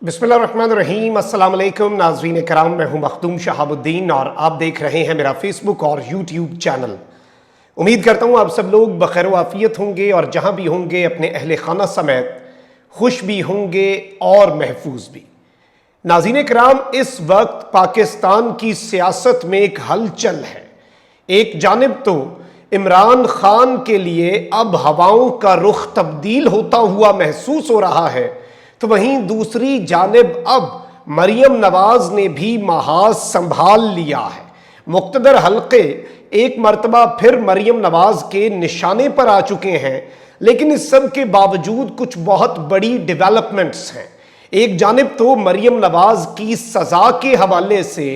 बिस्मिल्लाहिर्रहमानिर्रहीम। अस्सलाम वालेकुम नाज़रीन कराम, मैं हूं मखदूम शहाबुद्दीन और आप देख रहे हैं मेरा फेसबुक और यूट्यूब चैनल। उम्मीद करता हूं आप सब लोग बखैर आफियत होंगे और जहां भी होंगे अपने अहले खाना समेत खुश भी होंगे और महफूज भी। नाज़रीन कराम, इस वक्त पाकिस्तान की सियासत में एक हलचल है। एक जानिब तो इमरान खान के लिए अब हवाओं का रुख तब्दील होता हुआ महसूस हो रहा है, तो वहीं दूसरी जानिब अब मरियम नवाज ने भी महाज संभाल लिया है। मुक्तदर हल्के एक मर्तबा फिर मरियम नवाज के निशाने पर आ चुके हैं, लेकिन इस सब के बावजूद कुछ बहुत बड़ी डेवलपमेंट्स हैं। एक जानिब तो मरियम नवाज की सजा के हवाले से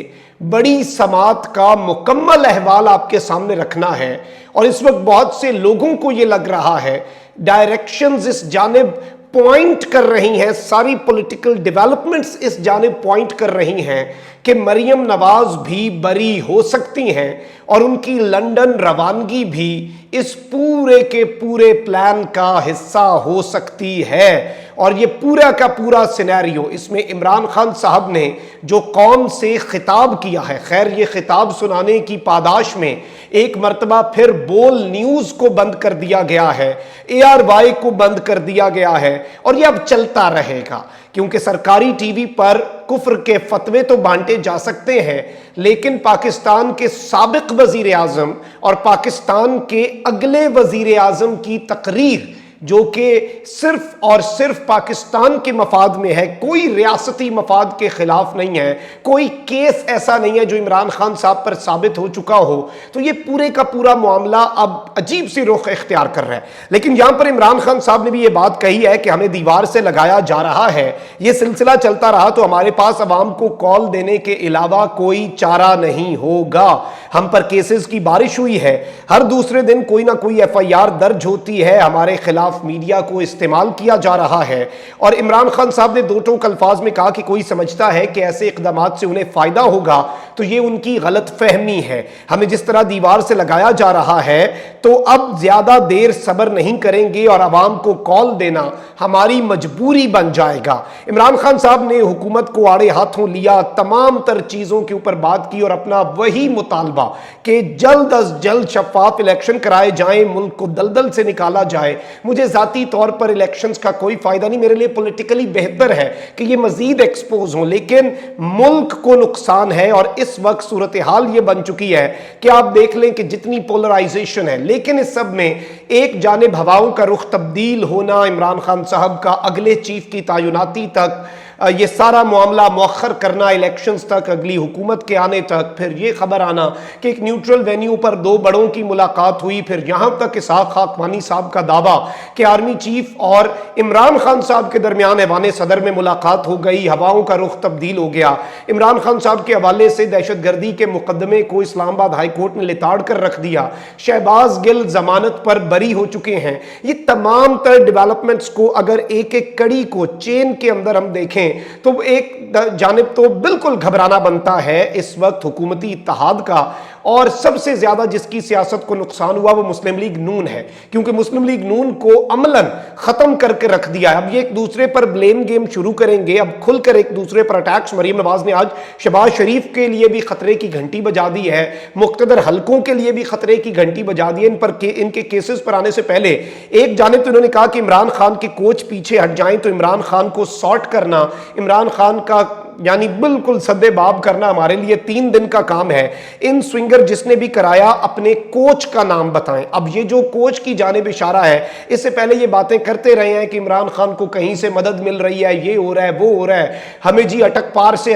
बड़ी समात का मुकम्मल अहवाल आपके सामने रखना है, और इस वक्त बहुत से लोगों को यह लग रहा है डायरेक्शंस इस जानिब पॉइंट कर रही हैं, सारी पॉलिटिकल डेवलपमेंट्स इस जानिब पॉइंट कर रही हैं कि मरियम नवाज भी बरी हो सकती हैं और उनकी लंदन रवानगी भी इस पूरे के पूरे प्लान का हिस्सा हो सकती है। और ये पूरा का पूरा सिनेरियो, इसमें इमरान खान साहब ने जो कौम से खिताब किया है, खैर ये खिताब सुनाने की पादाश में एक मर्तबा फिर बोल न्यूज़ को बंद कर दिया गया है, ARY को बंद कर दिया गया है, और ये अब चलता रहेगा क्योंकि सरकारी टीवी पर कुफ्र के फतवे तो बांटे जा सकते हैं, लेकिन पाकिस्तान के साबिक वजीर आजम और पाकिस्तान के अगले वजीर आजम की तकरीर जो कि सिर्फ और सिर्फ पाकिस्तान के मफाद में है, कोई रियासती मफाद के खिलाफ नहीं है, कोई केस ऐसा नहीं है जो इमरान खान साहब पर साबित हो चुका हो, तो ये पूरे का पूरा मामला अब अजीब सी रुख इख्तियार कर रहा है। लेकिन यहां पर इमरान खान साहब ने भी ये बात कही है कि हमें दीवार से लगाया जा रहा है। ये सिलसिला चलता रहा तो हमारे पास अवाम को कॉल देने के अलावा कोई चारा नहीं होगा। हम पर केसेस की बारिश हुई है, हर दूसरे दिन कोई ना कोई FIR दर्ज होती है, हमारे खिलाफ मीडिया को इस्तेमाल किया जा रहा है। और इमरान खान साहब ने दो टोक अल्फाज में कहा कि कोई समझता है कि ऐसे इकदामात से उन्हें फायदा होगा तो ये उनकी गलत फहमी है। हमें जिस तरह दीवार से लगाया जा रहा है तो अब ज्यादा देर सब्र नहीं करेंगे और आवाम को कॉल देना हमारी मजबूरी बन जाएगा। इमरान खान साहब ने हुकूमत को आड़े हाथों लिया, तमाम तर चीजों के ऊपर बात की और अपना वही मुतालबा कि जल्द अज जल्द शफाफ इलेक्शन कराए जाएं, मुल्क को दलदल से निकाला जाए। मुझे जाती तौर पर इलेक्शंस का कोई फायदा नहीं, मेरे लिए पॉलिटिकली बेहतर है कि ये मजीद एक्सपोज हो, लेकिन मुल्क को नुकसान है। और इस वक्त सूरत हाल ये बन चुकी है कि आप देख लें कि जितनी पोलराइजेशन है, लेकिन इस सब में एक जानिब हवाओं का रुख तब्दील होना, इमरान खान साहब का अगले चीफ की तैनाती तक, ये सारा मामला मौखर करना इलेक्शंस तक, अगली हुकूमत के आने तक, फिर ये खबर आना कि एक न्यूट्रल वेन्यू पर दो बड़ों की मुलाकात हुई, फिर यहां तक इसहाक खाकवानी साहब का दावा कि आर्मी चीफ और इमरान खान साहब के दरमियान ऐवान सदर में मुलाकात हो गई, हवाओं का रुख तब्दील हो गया। इमरान खान साहब के हवाले से दहशतगर्दी के मुकदमे को इस्लामाबाद हाई कोर्ट ने लिताड़ कर रख दिया, शहबाज गिल जमानत पर बरी हो चुके हैं। ये तमाम तर डेवलपमेंट्स को अगर एक एक कड़ी को चेन के अंदर हम देखें तो एक जानिब तो बिल्कुल घबराना बनता है इस वक्त हुकूमती इत्तेहाद का, और सबसे ज्यादा जिसकी सियासत को नुकसान हुआ वो मुस्लिम लीग नून है, क्योंकि मुस्लिम लीग नून को अमलन खत्म करके रख दिया है। अब ये एक दूसरे पर ब्लेम गेम शुरू करेंगे, अब खुलकर एक दूसरे पर अटैक्स। मरियम नवाज ने आज शहबाज शरीफ के लिए भी खतरे की घंटी बजा दी है, मुक्तदर हलकों के लिए भी खतरे की घंटी बजा दी है। इनके केसेस पर आने से पहले एक जानिब तो उन्होंने कहा कि इमरान खान के कोच पीछे हट जाएं तो इमरान खान को सॉर्ट करना, इमरान खान का यानी बिल्कुल सद्देबाब करना हमारे लिए 3 दिन का काम है। इन स्विंगर जिसने भी कराया अपने कोच का नाम बताएं। अब ये जो कोच की जानिब इशारा है, इससे पहले ये बातें करते रहे हैं कि इमरान खान को कहीं से मदद मिल रही है, ये हो रहा है, वो हो रहा है, हमें जी अटक पार से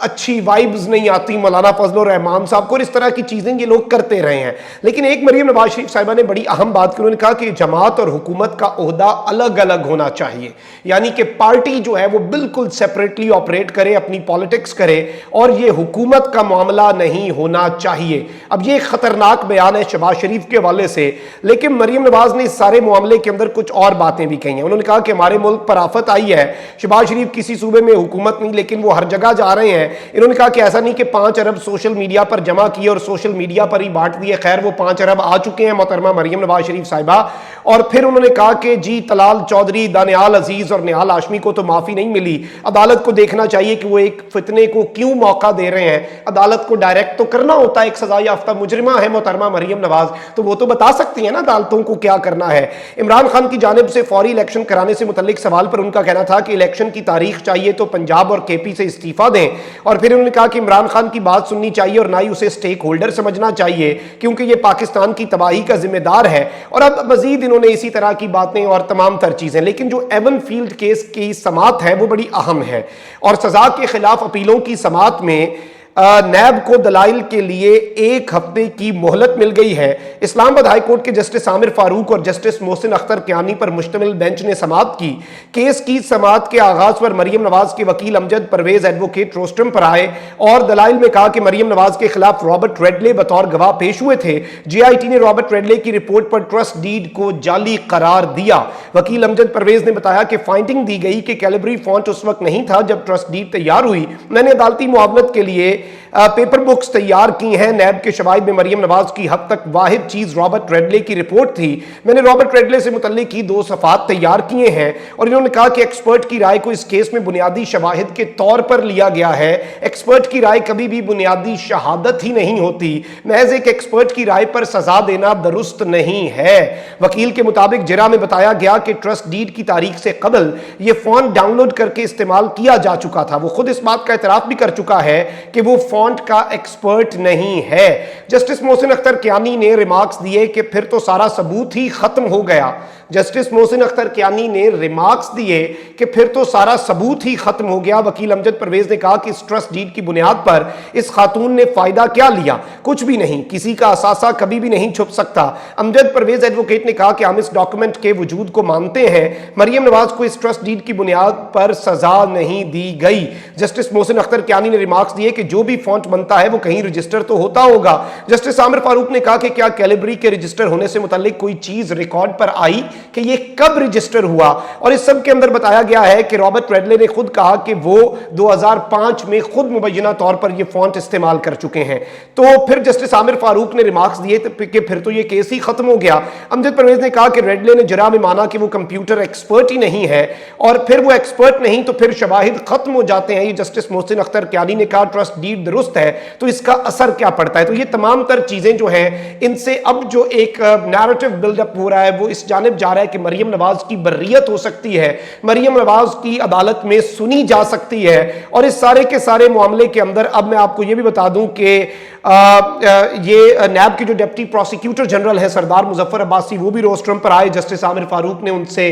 अच्छी वाइब्स नहीं आती मौलाना फजल रहमान साहब को, इस तरह की चीजें ये लोग करते रहे हैं। लेकिन एक मरियम नवाज शरीफ साहिबा ने बड़ी अहम बात की, उन्होंने कहा कि जमात और हुकूमत का ओहदा अलग अलग होना चाहिए, यानी कि पार्टी जो है वो बिल्कुल सेपरेट सेपरेटली ऑपरेट करे, अपनी पॉलिटिक्स करे, और ये हुकूमत का मामला नहीं होना चाहिए। अब ये खतरनाक बयान है शहबाज शरीफ के हवाले से, लेकिन मरीम नवाज ने इस सारे मामले के अंदर कुछ और बातें भी कही हैं। उन्होंने कहा कि हमारे मुल्क पर आफत आई है, शहबाज शरीफ किसी सूबे में हुकूमत नहीं, लेकिन वो हर जगह जा रहे हैं। इन्होंने कहा कि ऐसा नहीं कि 5 अरब सोशल मीडिया पर जमा किए और सोशल मीडिया पर ही बांट दिए। खैर, वो 5 अरब आ चुके हैं मोहतरमा मरीम नवाज शरीफ साहिबा। और फिर उन्होंने कहा कि जी तलाल चौधरी, दानियाल अजीज और निहाल हाशमी को तो माफी नहीं मिली। अदालत को देखना चाहिए कि वो एक फितने को क्यों मौका दे रहे हैं। अदालत को डायरेक्ट तो करना होता है, एक सजा याफ्ता मुजरिमा है मोहतरमा मरीम नवाज, तो वो तो बता सकती है ना अदालतों को क्या करना है। इमरान खान की जानिब से फौरी इलेक्शन कराने से मुतल्लिक सवाल पर उनका कहना था कि इलेक्शन की तारीख चाहिए तो पंजाब और केपी से इस्तीफा दें। और फिर उन्होंने कहा कि इमरान खान की बात सुननी चाहिए और ना ही उसे स्टेक होल्डर समझना चाहिए, क्योंकि ये पाकिस्तान की तबाही का जिम्मेदार है। और अब मजीद इन्होंने इसी तरह की बातें और तमाम तर चीजें, लेकिन जो एवन फील्ड केस की समात है वो बड़ी अहम है। और सजा के खिलाफ अपीलों की समात में नैब को दलाइल के लिए 1 हफ्ते की मोहलत मिल गई है। इस्लामाबाद हाई कोर्ट के जस्टिस आमिर फारूक और जस्टिस मोहसिन अख्तर कियानी पर मुश्तमिल बेंच ने समात की। केस की समात के आगाज पर मरीम नवाज के वकील अमजद परवेज एडवोकेट रोस्ट्रम पर आए और दलाइल में कहा कि मरीम नवाज के खिलाफ रॉबर्ट रेडले बतौर गवाह पेश हुए थे। जीआईटी ने रॉबर्ट रेडले की रिपोर्ट पर ट्रस्ट डीड को जाली करार दिया। वकील अमजद परवेज ने बताया कि फाइंडिंग दी गई कि कैलिब्री फॉन्ट उस वक्त नहीं था जब ट्रस्ट डीड तैयार हुई। मैंने अदालती मुआवनत के लिए पेपर बुक्स तैयार की हैं। नैब के शवाहिद में मरीम नवाज की हद तक वाहिद चीज रॉबर्ट रेडले की रिपोर्ट थी। मैंने रॉबर्ट रेडले से मुतल्लिक ही 2 सफ़ात तैयार किए हैं। और इन्होंने कहा कि एक्सपर्ट की राय को इस केस में बुनियादी शवाहिद के तौर पर लिया गया है। एक्सपर्ट की राय कभी भी बुनियादी शहादत ही नहीं होती। महज एक एक्सपर्ट की राय पर सजा देना दुरुस्त नहीं है। वकील के मुताबिक जिरा में बताया गया कि ट्रस्ट डीड की तारीख से कबल यह फॉन्ट डाउनलोड करके इस्तेमाल किया जा चुका था। वो खुद इस बात का एतराफ भी कर चुका है कि वो फॉन्ट का एक्सपर्ट नहीं है। जस्टिस मोहसिन अख्तर कियानी ने रिमार्क्स दिए कि फिर तो सारा सबूत ही खत्म हो गया। जस्टिस मोहसिन अख्तर कियानी ने रिमार्क्स दिए कि फिर तो सारा सबूत ही खत्म हो गया। वकील अमजद परवेज ने कहा कि इस ट्रस्ट डीड की बुनियाद पर इस खातून ने फायदा क्या लिया? कुछ भी नहीं। किसी का असासा कभी भी नहीं छुप सकता। अमजद परवेज एडवोकेट ने कहा कि हम इस डॉक्यूमेंट के वजूद को मानते हैं। मरीम नवाज को इस ट्रस्ट डीड की बुनियाद पर सजा नहीं दी गई। जस्टिस मोहसिन अख्तर कियानी ने रिमार्क्स दिए कि जो भी फॉन्ट बनता है वो कहीं रजिस्टर तो होता होगा। जस्टिस आमिर फारूक ने कहा कि क्या कैलिब्री के रजिस्टर होने से मुताल्लिक कोई चीज रिकॉर्ड पर आई कि ये कब रजिस्टर हुआ? और इस सब के अंदर बताया गया है कि रॉबर्ट रेडले ने खुद कहा कि वो 2005 में खुद मुबैना तौर पर ये फॉन्ट इस्तेमाल कर चुके हैं। तो फिर जस्टिस आमिर फारूक ने रिमार्क्स दिए कि फिर तो ये केस ही खत्म हो गया। अमजद परवेज ने कहा कि रेडले ने जरा में माना कि वो कंप्यूटर एक्सपर्ट ही नहीं है, और फिर वो एक्सपर्ट नहीं तो फिर शवाहिद खत्म हो जाते हैं। ये जस्टिस मोहसिन अख्तर कियानी ने कहा ट्रस्ट डीड दुरुस्त है तो इसका असर क्या पड़ता है? तो ये तमाम तर चीजें जो हैं, इनसे अब जो एक नैरेटिव बिल्डअप हो रहा है वो इस जानिब जा रहा है कि मरीम नवाज की बर्रियत हो सकती है, मरीम नवाज की अदालत में सुनी जा सकती है। और इस सारे के सारे मामले के अंदर अब मैं आपको ये भी बता दूं कि ये नैब के जो डिप्टी प्रोसिक्यूटर जनरल है सरदार मुजफ्फर अब्बासी, वो भी रोस्ट्रम पर आए। जस्टिस आमिर फारूक ने उनसे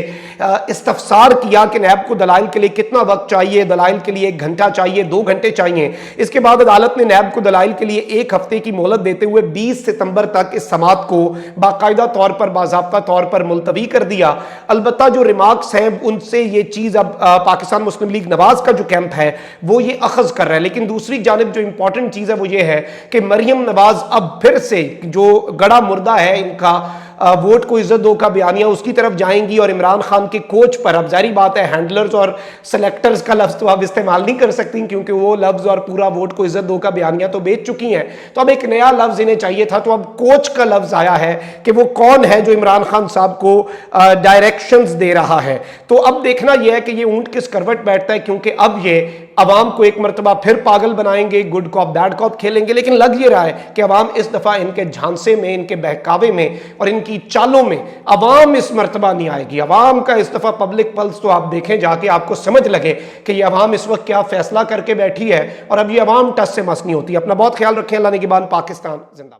इस्तफसार किया कि नैब को दलाइल के लिए कितना वक्त चाहिए। दलाइल के लिए 1 घंटा चाहिए, 2 घंटे चाहिए। इसके बाद अदालत ने नैब को दलाइल के लिए 1 हफ्ते की मोहलत देते हुए 20 सितंबर तक इस समात को बाकायदा तौर पर, बाज़ाब्ता तौर पर मुलतवी कर दिया। अलबत्ता जो रिमार्क्स हैं उनसे ये चीज अब पाकिस्तान मुस्लिम लीग नवाज का जो कैंप है वो ये अखज कर रहा है। लेकिन दूसरी जानिब जो इंपॉर्टेंट चीज है वो ये है कि मरीम नवाज अब फिर से जो गड़ा मुर्दा है इनका वोट को इज्जत दो का बयानिया, उसकी तरफ जाएंगी और इमरान खान के कोच पर, अब जारी बात है हैंडलर्स और सेलेक्टर्स का लफ्ज तो आप इस्तेमाल नहीं कर सकती क्योंकि वो लफ्ज और पूरा वोट को इज्जत दो का बयानिया तो बेच चुकी हैं। तो अब एक नया लफ्ज इन्हें चाहिए था, तो अब कोच का लफ्ज आया है कि वो कौन है जो इमरान खान साहब को डायरेक्शंस दे रहा है। तो अब देखना यह है कि ये ऊंट किस करवट बैठता है, क्योंकि अब ये अवाम को एक मरतबा फिर पागल बनाएंगे, गुड कॉप बैड कॉप खेलेंगे। लेकिन लग ये रहा है कि अवाम इस दफा इनके झांसे में, इनके बहकावे में और इनकी चालों में अवाम इस मरतबा नहीं आएगी। अवाम का इस दफा पब्लिक पल्स तो आप देखें जाके, आपको समझ लगे कि ये अवाम इस वक्त क्या फैसला करके बैठी है और अब ये अवाम टस से मस नहीं होती। अपना बहुत ख्याल रखें। अल्लाह ने की बात। पाकिस्तान जिंदाबाद।